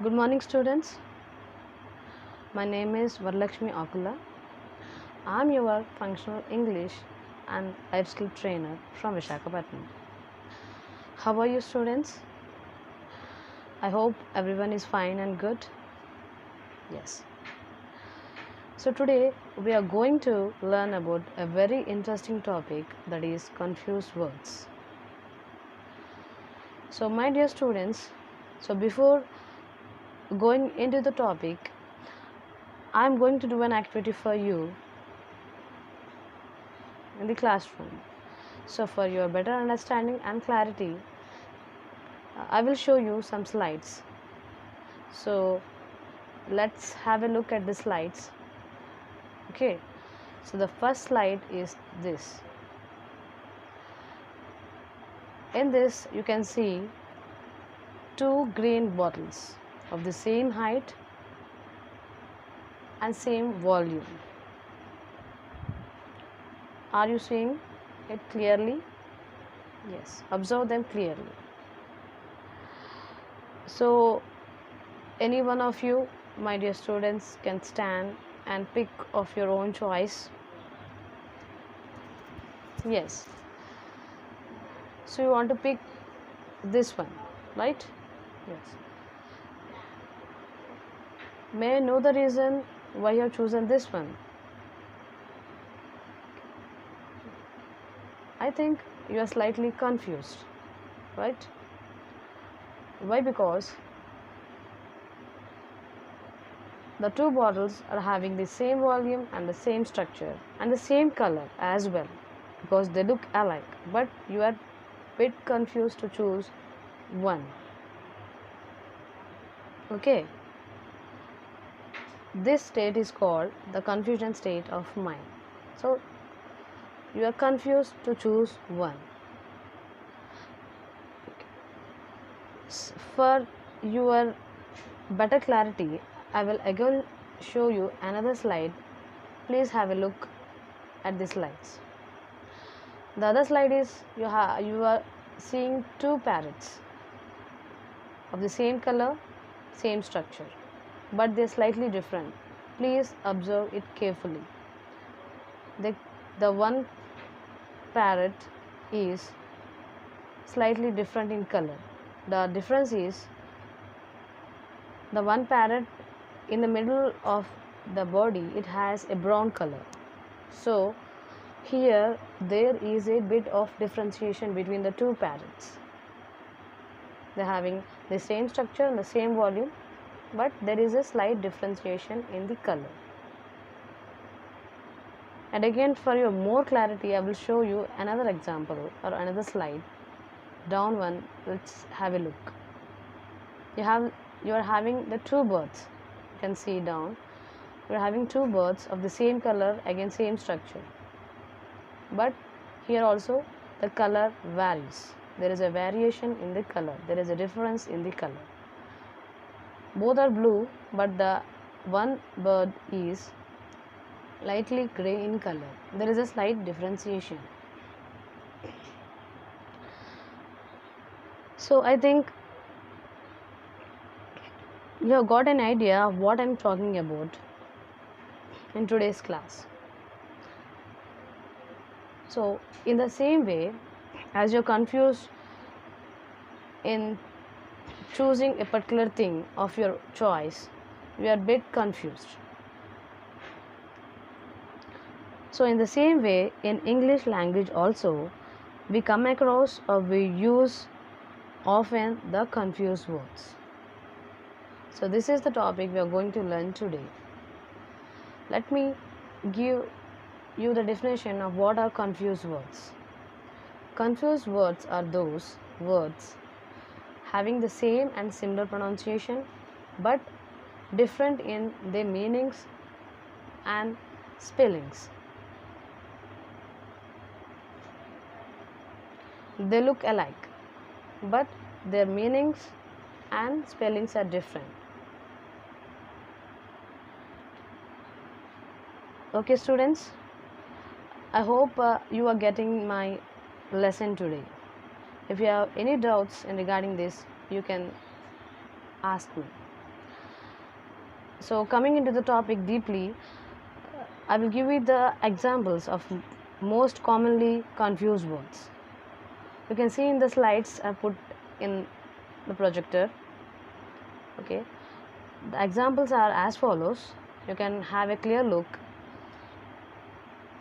Good morning, students. My name is Varalakshmi Akula. I am your functional English and life skill trainer from Visakhapatnam. How are you, students? I hope everyone is fine and good. Yes. So today we are going to learn about a very interesting topic, that is confused words. So my dear students, before going into the topic, I am going to do an activity for you in the classroom. So for your better understanding and clarity, I will show you some slides. So let's have a look at the slides. Okay, so the first slide is this. In this you can see two green bottles of the same height and same volume. Are you seeing it clearly? Yes, observe them clearly. So any one of you, my dear students, can stand and pick of your own choice. Yes, so you want to pick this one, right? Yes. May I know the reason why you have chosen this one? I think you are slightly confused, right? Why? Because the two bottles are having the same volume and the same structure and the same color as well, because they look alike, but you are bit confused to choose one. Okay, this state is called the confusion state of mind. So you are confused to choose one. For your better clarity, I will again show you another slide. Please have a look at the slides. The other slide is you are seeing two parrots of the same color, same structure, but they are slightly different. Please observe it carefully. The one parrot is slightly different in color. The difference is the one parrot in the middle of the body, it has a brown color. So here there is a bit of differentiation between the two parrots. They are having the same structure and the same volume, but there is a slight differentiation in the color. And again, for your more clarity, I will show you another example or another slide. Down one, let's have a look. You are having the two birds. You can see down. You are having two birds of the same color, again same structure. But here also the color varies. There is a variation in the color. There is a difference in the color. Both are blue, but the one bird is lightly gray in color. There is a slight differentiation. So I think you have got an idea of what I am talking about in today's class. So in the same way, as you're confused in choosing a particular thing of your choice, we are a bit confused. So in the same way, in English language also, we come across or we use often the confused words. So this is the topic we are going to learn today. Let me give you the definition of what are confused words. Confused words are those words having the same and similar pronunciation but different in their meanings and spellings. They look alike, but their meanings and spellings are different. Okay, students, I hope you are getting my lesson today. If you have any doubts in regarding this, you can ask me. So coming into the topic deeply, I will give you the examples of most commonly confused words. You can see in the slides I put in the projector. Okay, the examples are as follows. You can have a clear look.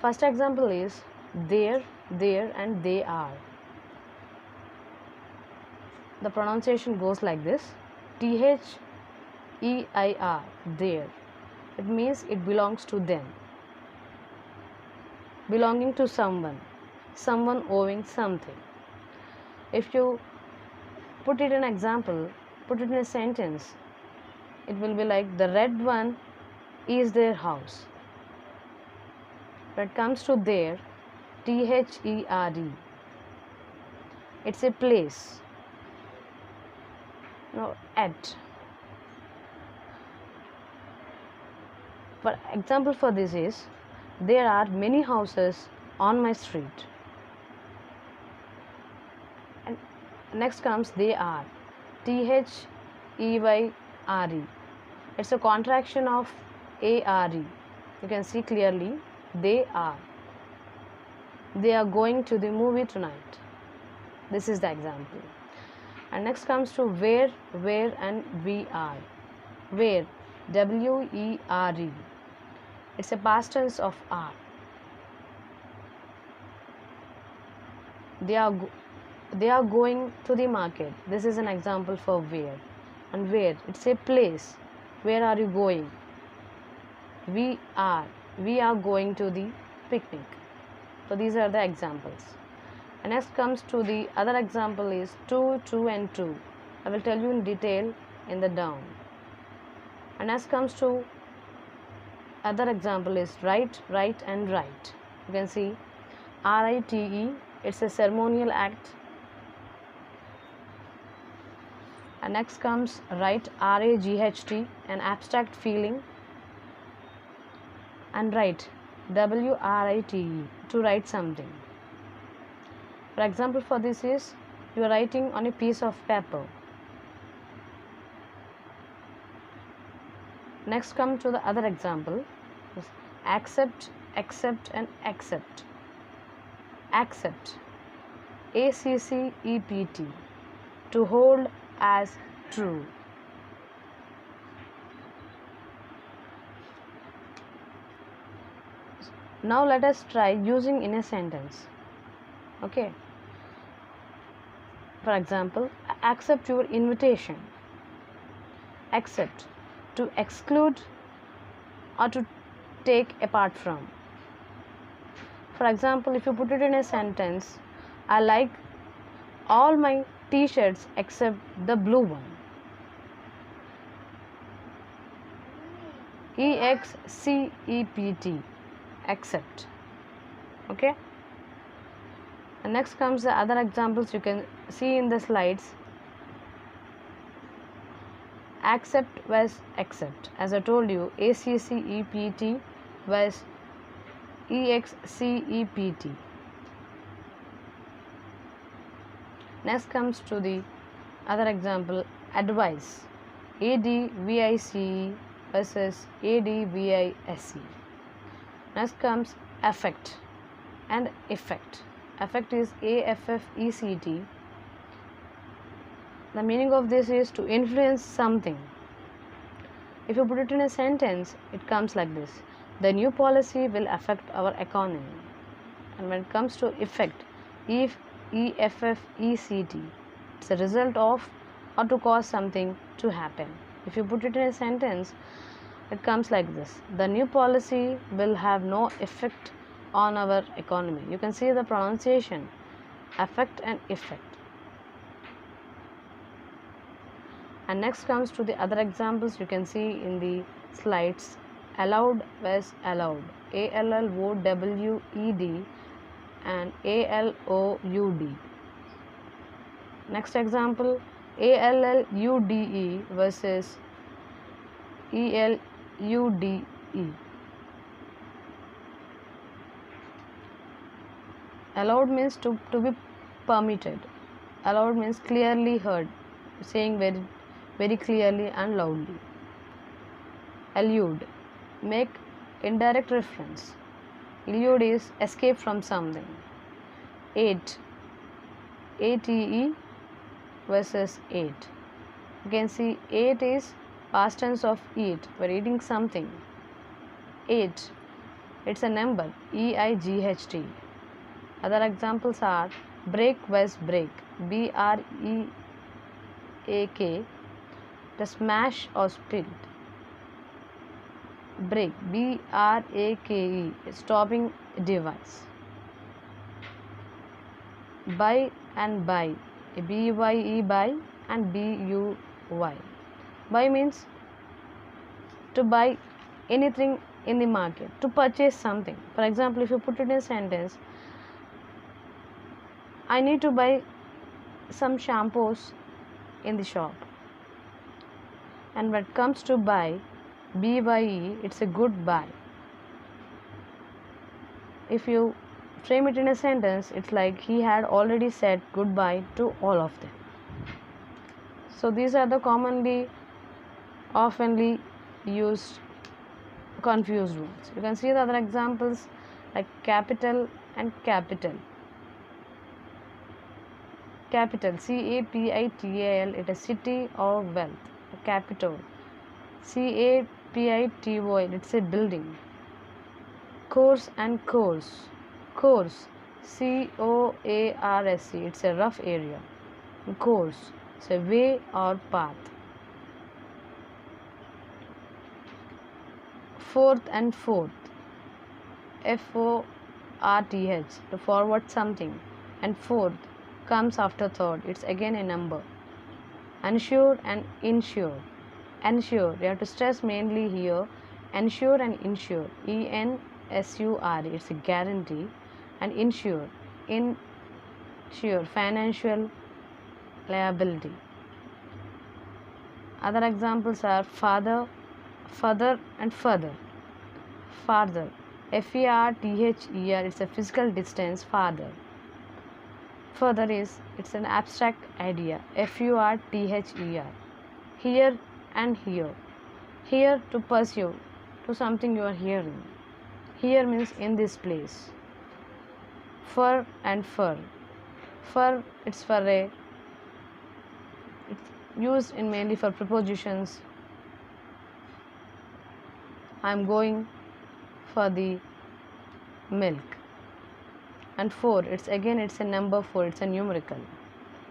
First example is there, and they are. The pronunciation goes like this: THEIR, there. It means it belongs to them, belonging to someone, someone owing something. If you put it in example, put it in a sentence, it will be like the red one is their house. When it comes to there, THERE, it's a place. Now at. For example for this is, there are many houses on my street. And next comes they are, THEYRE. It's a contraction of ARE. You can see clearly, they are. They are going to the movie tonight. This is the example. And next comes to where, and we are. Where, WERE. It's a past tense of are. They are going to the market. This is an example for where. And where, it's a place. Where are you going? We are going to the picnic. So these are the examples. And next comes to the other example is to, and to. I will tell you in detail in the down. And next comes to other example is right, and right. You can see RITE. It's a ceremonial act. And next comes right, RAGHT, an abstract feeling. And write, WRITE, to write something. For example for this is, you are writing on a piece of paper. Next come to the other example, accept, and accept. Accept, ACCEPT, to hold as true. Now let us try using in a sentence. Okay. For example, accept your invitation. Accept, to exclude or to take apart from. For example, if you put it in a sentence, I like all my t-shirts except the blue one. EXCEPT, accept. Okay. And next comes the other examples you can see in the slides. Accept was accept. As I told you, ACCEPT was EXCEPT. Next comes to the other example, advice. ADVICE versus ADVISE. Next comes affect and effect. Affect is AFFECT. The meaning of this is to influence something. If you put it in a sentence, it comes like this: the new policy will affect our economy. And when it comes to effect, EFFECT, it's a result of or to cause something to happen. If you put it in a sentence, it comes like this: the new policy will have no effect on our economy. You can see the pronunciation, affect and effect. And next comes to the other examples you can see in the slides. Allowed was allowed, ALLOWED and ALOUD. Next example, ALLUDE versus ELUDE. Allowed means to be permitted. Allowed means clearly heard, saying very clearly and loudly. Elude, make indirect reference. Elude is escape from something. Ate, ate versus ate. You can see ate is past tense of eat. We're eating something. Ate, it's a number, EIGHT. Other examples are break vs break, BREAK, the smash or split. Break, BRAKE, stopping device. Buy and buy, BYE, buy, and BUY. Buy means to buy anything in the market, to purchase something. For example, if you put it in a sentence, I need to buy some shampoos in the shop. And when it comes to buy, BYE, it's a good buy. If you frame it in a sentence, it's like he had already said goodbye to all of them. So these are the oftenly used confused words. You can see the other examples like capital and capital. Capital, CAPITAL, it is city or wealth. Capital, CAPITOL, it's a building. Coarse and coarse. Coarse, COARSE, it's a rough area. Course, it's a way or path. Fourth and fourth, FORTH, to forward something. And fourth comes after third, it's again a number. Unsure and insure. Ensure, you have to stress mainly here, ensure and insure, ENSURE, it's a guarantee. And insure, financial liability. Other examples are father, further, and further. Farther, FERTHER, it's a physical distance, farther. Further it's an abstract idea, FURTHER. Here and here. Here, to pursue, to something you are hearing. Here means in this place. Fur and fur. Fur, it's for a, it's used in mainly for prepositions. I'm going for the milk. And 4, it's a number 4, it's a numerical.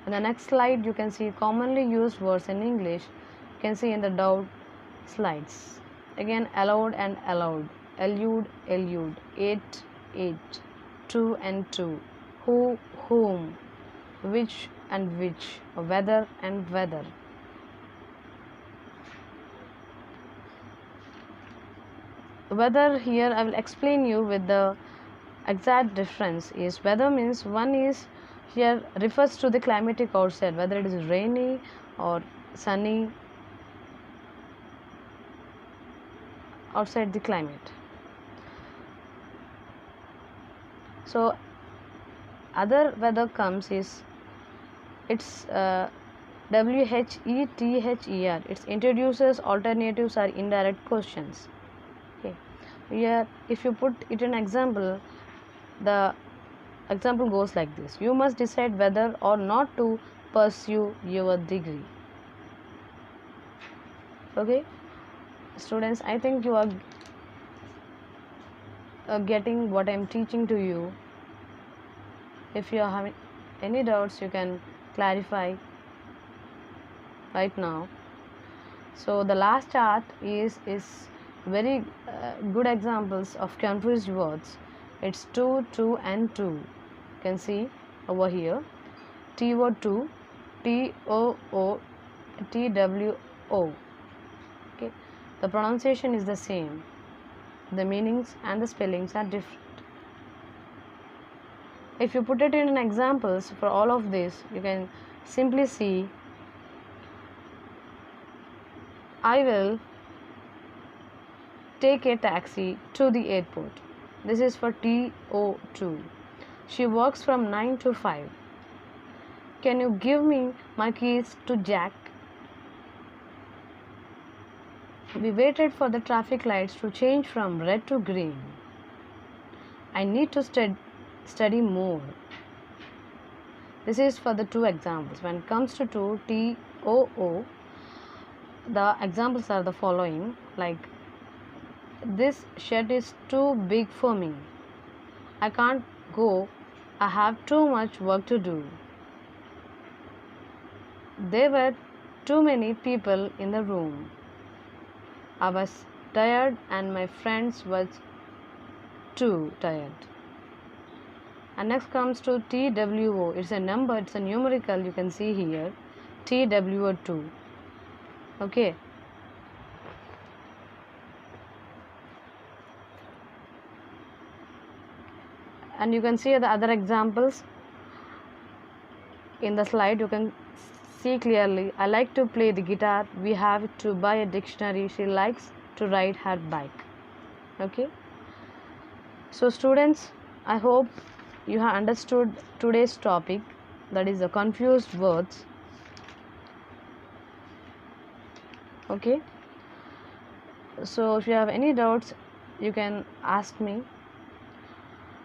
In the next slide, you can see commonly used words in English. You can see in the doubt slides. Again, allowed and allowed, elude, elude, ate, ate, two and two, who, whom, which and which, whether and whether. Whether here I will explain you with the exact difference. Is whether means one is here refers to the climatic outside, whether it is rainy or sunny outside the climate. So other weather comes is it's WHETHER, it introduces alternatives or indirect questions. Okay, here if you put it in example, the example goes like this: you must decide whether or not to pursue your degree. Okay, students, I think you are getting what I am teaching to you. If you are having any doubts, you can clarify right now. So the last chart is very good examples of confused words. It's 2, 2 and 2. You can see over here, TO2, TOO, TWO. Okay, the pronunciation is the same, the meanings and the spellings are different. If you put it in examples for all of this, you can simply see, I will take a taxi to the airport. This is for TO2. She works from 9 to 5. Can you give me my keys to Jack? We waited for the traffic lights to change from red to green. I need to study more. This is for the two examples. When it comes to TOO, the examples are the following, like, this shed is too big for me. I can't go. I have too much work to do. There were too many people in the room. I was tired and my friends was too tired. And next comes to TWO. It's a number, it's a numerical, you can see here. TWO2. Okay. And you can see the other examples in the slide. You can see clearly. I like to play the guitar. We have to buy a dictionary. She likes to ride her bike. Okay. So students, I hope you have understood today's topic, that is the confused words. Okay. So if you have any doubts, you can ask me.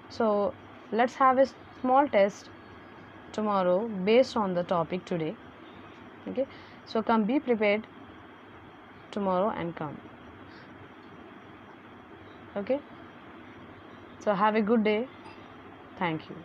So let's have a small test tomorrow based on the topic today. Okay. So come, be prepared tomorrow and come. Okay. So have a good day. Thank you.